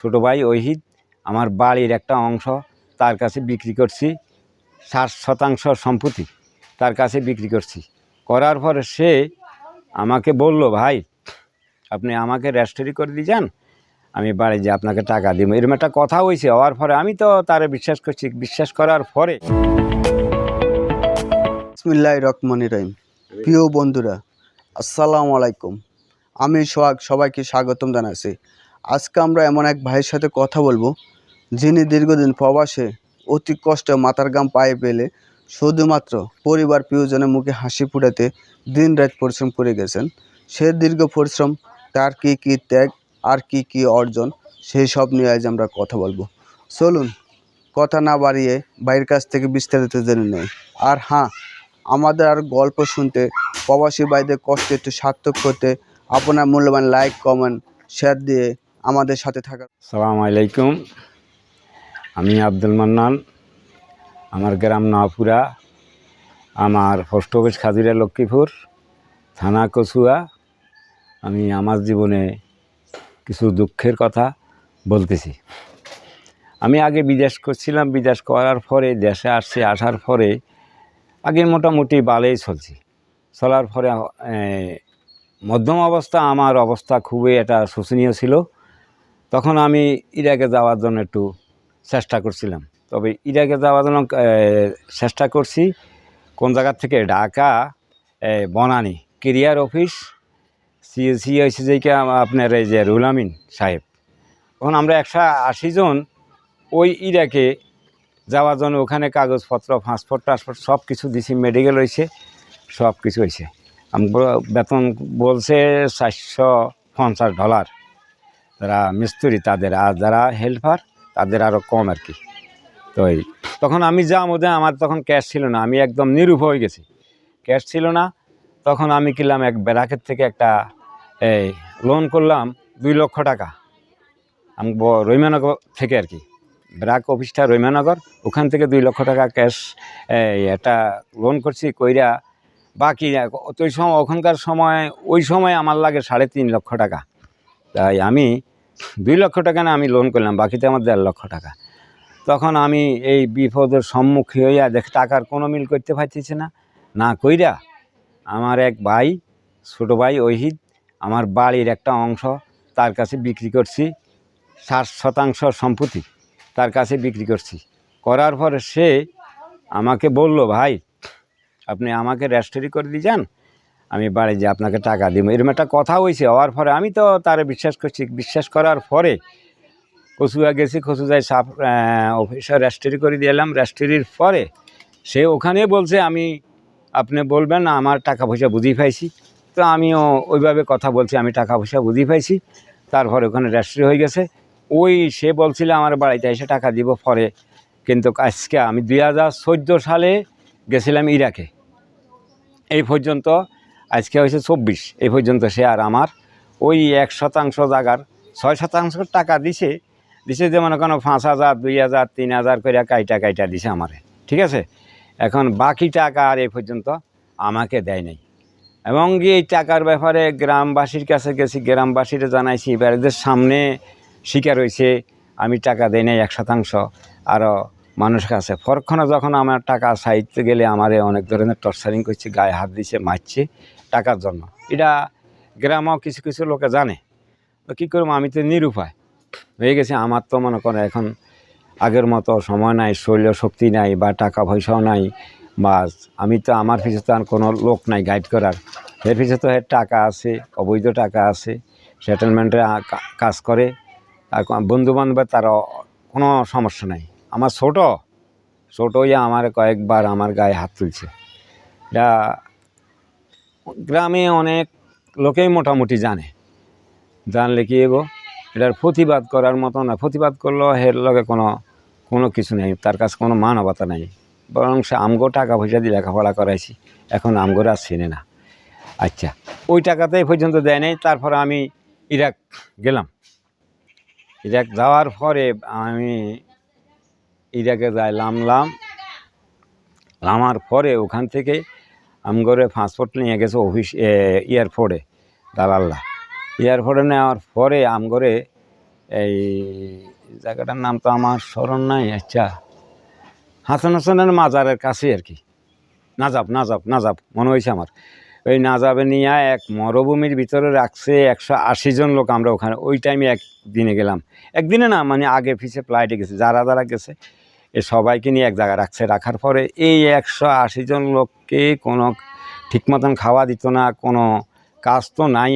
ছোটো ভাই ওহিদ আমার বাড়ির একটা অংশ তার কাছে বিক্রি করছি, 60% সম্পত্তি তার কাছে বিক্রি করছি। করার পরে সে আমাকে বলল, ভাই আপনি আমাকে রেজিস্ট্রি করে দিয়ে যান, আমি বাড়ি যে আপনাকে টাকা দিব। এরকম একটা কথা হয়েছে। হওয়ার পরে আমি তো তারে বিশ্বাস করছি। বিশ্বাস করার পরে বিসমিল্লাহির রহমানির রহিম। প্রিয় বন্ধুরা, আসসালামু আলাইকুম। আমি সোহাগ, সবাইকে স্বাগতম জানাচ্ছি। আজকে আমরা এমন এক ভাইয়ের সাথে কথা বলবো, যিনি দীর্ঘদিন প্রবাসে অতি কষ্টে মাথার ঘাম পায়ে পেলে শুধুমাত্র পরিবার প্রিয়জনের মুখে হাসি ফুটাতে দিন রাত পরিশ্রম করে গেছেন। সে দীর্ঘ পরিশ্রম, তার কী কী ত্যাগ আর কি কি অর্জন, সেই সব নিয়ে আজ আমরা কথা বলবো। চলুন কথা না বাড়িয়ে ভাইয়ের কাছ থেকে বিস্তারিত জেনে নেই। আর হ্যাঁ, আমাদের আর গল্প শুনতে, প্রবাসী ভাইদের কষ্ট একটু সার্থক করতে আপনার মূল্যবান লাইক, কমেন্ট, শেয়ার দিয়ে আমাদের সাথে থাকা। আসসালামু আলাইকুম। আমি আব্দুল মান্নান। আমার গ্রাম নওয়াপুরা, আমার পোস্ট অফিস খাজুরা, লক্ষ্মীপুর থানা কচুয়া। আমি আমার জীবনে কিছু দুঃখের কথা বলতেছি। আমি আগে বিদেশ করছিলাম। বিদেশ করার পরে দেশে আসছি। আসার পরে আগে মোটামুটি ভালোই চলছি। চলার পরে মধ্যম অবস্থা, আমার অবস্থা খুবই একটা শোচনীয় ছিল। তখন আমি ইরাকে যাওয়ার জন্য একটু চেষ্টা করছিলাম। তবে ইরাকে যাওয়ার জন্য চেষ্টা করছি কোন জায়গার থেকে, Dhaka Banani career office, CAC হয়েছে যে আপনার এই যে রুহুল আমিন সাহেব। তখন আমরা 180 জন ওই ইরাকে যাওয়ার জন্য ওখানে কাগজপত্র, পাসপোর্ট টাসপোর্ট সব কিছু দিছি, মেডিকেল হয়েছে, সব কিছু হয়েছে। বেতন বলছে $450, যারা মিস্ত্রি তাদের, আর যারা হেল্পার তাদের আরও কম আর কি। তো তখন আমি যা মধ্যে আমার তখন ক্যাশ ছিল না, আমি একদম নিরূপ হয়ে গেছি, ক্যাশ ছিল না। তখন আমি কিনলাম এক ব্যারাকের থেকে একটা লোন করলাম 2 লক্ষ টাকা। আমি রহিমানগর থেকে আর কি, ব্রাক অফিসটা রহিমানগর, ওখান থেকে 2 লক্ষ টাকা ক্যাশ একটা লোন করছি। কইরা বাকি ওই সময়, ওখানকার সময়, ওই সময় আমার লাগে 3.5 লক্ষ টাকা। তাই আমি 2 লক্ষ টাকা না আমি লোন করলাম, বাকিতে আমার 1.5 লক্ষ টাকা। তখন আমি এই বিপদের সম্মুখীন হইয়া টাকার কোনো মিল করতে পারতেছি না। না কইরা আমার এক ভাই, ছোটো ভাই ওহিদ আমার বাড়ির একটা অংশ তার কাছে বিক্রি করছি, 60% সম্পত্তি তার কাছে বিক্রি করছি। করার পরে সে আমাকে বলল, ভাই আপনি আমাকে রেজিস্ট্রি করে দিয়ে যান, আমি বাড়ি যে আপনাকে টাকা দিব। এরকম একটা কথা হয়েছে। হওয়ার পরে আমি তো তারে বিশ্বাস করছি। বিশ্বাস করার পরে কচুয়া গেছি, কচুয়ায় সাপ অফিসে রেজিস্ট্রি করে দিয়ে এলাম। রেজিস্ট্রির পরে সে ওখানে বলছে, আপনি বলবেন না, আমার টাকা পয়সা বুঝিয়ে পাইছি। তো আমিও ওইভাবে কথা বলছি, আমি টাকা পয়সা বুঝিয়ে পাইছি। তারপরে ওখানে রেজিস্ট্রি হয়ে গেছে। ওই সে বলছিল আমার বাড়িতে এসে টাকা দিব পরে। কিন্তু আজকে আমি 2014 সালে গেছিলাম ইরাকে, এই পর্যন্ত আজকে হয়েছে 24, এই পর্যন্ত সে আর আমার ওই 1% জায়গার 6% টাকা দিছে যে মনে কোনো 5,000, 2,000, 3,000 করে কাইটা দিছে আমারে, ঠিক আছে। এখন বাকি টাকা আর এই পর্যন্ত আমাকে দেয় নাই। এবং এই টাকার ব্যাপারে গ্রামবাসীর কাছে গেছি, গ্রামবাসীরা জানাইছি, বাড়িদের সামনে স্বীকার হয়েছে আমি টাকা দেই নাই 1%। আরও মানুষ কাছে পরক্ষণে যখন আমার টাকা চাইতে গেলে আমারে অনেক ধরনের টর্চারিং করছে, গায়ে হাত দিছে, মারছে টাকার জন্য। এটা গ্রামেও কিছু কিছু লোকে জানে। তো কী করবো, আমি তো নিরুপায় হয়ে গেছি। আমার তো মনে করে এখন আগের মতো সময় নাই, শৈল্য শক্তি নাই, বা টাকা পয়সাও নাই, বা আমি তো, আমার পিছনে তো আর কোনো লোক নাই গাইড করার। এর পিছনে তো টাকা আছে, অবৈধ টাকা আছে, সেটেলমেন্টে কাজ করে, আর বন্ধুবান্ধবের তারও কোনো সমস্যা নাই। আমার ছোটো ইয়ে আমার কয়েকবার আমার গায়ে হাত তুলছে। এটা গ্রামে অনেক লোকেই মোটামুটি জানলে কি এগো, এটার প্রতিবাদ করার মতো না। প্রতিবাদ করলেও এর লগে কোনো কিছু নেই, তার কাছে কোনো মানবতা নেই। বরং সে আমগো টাকা পয়সা দিয়ে লেখাপড়া করাইছি, এখন আমগোর আর চেনে না। আচ্ছা, ওই টাকাতে এই পর্যন্ত দেয় নাই। তারপরে আমি ইরাক গেলাম। ইরাক যাওয়ার পরে আমি ইরাকে যাই, নামার পরে ওখান থেকে আমগরে পাসপোর্ট নিয়ে গেছে অফিস, এয়ারপোর্টে দালাল্লা। এয়ারপোর্টে নেওয়ার পরে আমগরে এই জায়গাটার নাম তো আমার স্মরণ নাই। আচ্ছা, হাসান হোসেনের মাজারের কাছে আর কি, নাজাব নাজাব নাজাব মনে হয়েছে আমার। ওই নাজাবে নিয়ে এক মরুভূমির ভিতরে রাখছে 180 জন লোক। আমরা ওখানে ওই টাইমে একদিনে গেলাম, একদিনে না মানে আগে পিছিয়ে ফ্লাইটে গেছে, যারা যারা গেছে এ সবাইকে নিয়ে এক জায়গায় রাখছে। রাখার পরে এই 180 জন লোককে কোনো ঠিক মতন খাওয়া দিত না, কোনো কাজ তো নাই।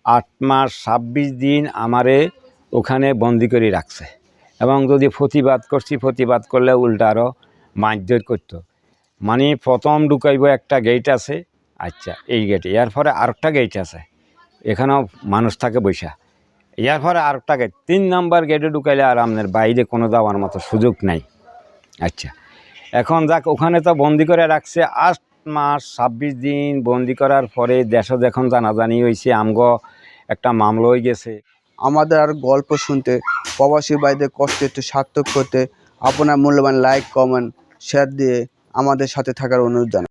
8 মাস 26 দিন আমারে ওখানে বন্দি করে রাখছে। এবং যদি প্রতিবাদ করলে উল্টা আরও মারধর করতো। মানে প্রথম ঢুকাইব একটা গেট আছে, আচ্ছা এই গেটে, এরপরে আরেকটা গেট আছে, এখানেও মানুষ থাকে বৈশা, এরপরে আরেকটা গেট, 3 নাম্বার গেটে ঢুকাইলে আর আপনার বাইরে কোনো যাওয়ার মতো সুযোগ নাই। আচ্ছা, এখন যাক ওখানে তো বন্দি করে রাখছে 8 মাস 26 দিন। বন্দি করার পরে দেশে যখন জানাজানি হয়েছে, আমগো একটা মামলা হয়ে গেছে। আমাদের আর গল্প শুনতে, প্রবাসী ভাইদের কষ্ট একটু সার্থক করতে আপনার মূল্যবান লাইক, কমেন্ট, শেয়ার দিয়ে আমাদের সাথে থাকার অনুরোধ জানাই।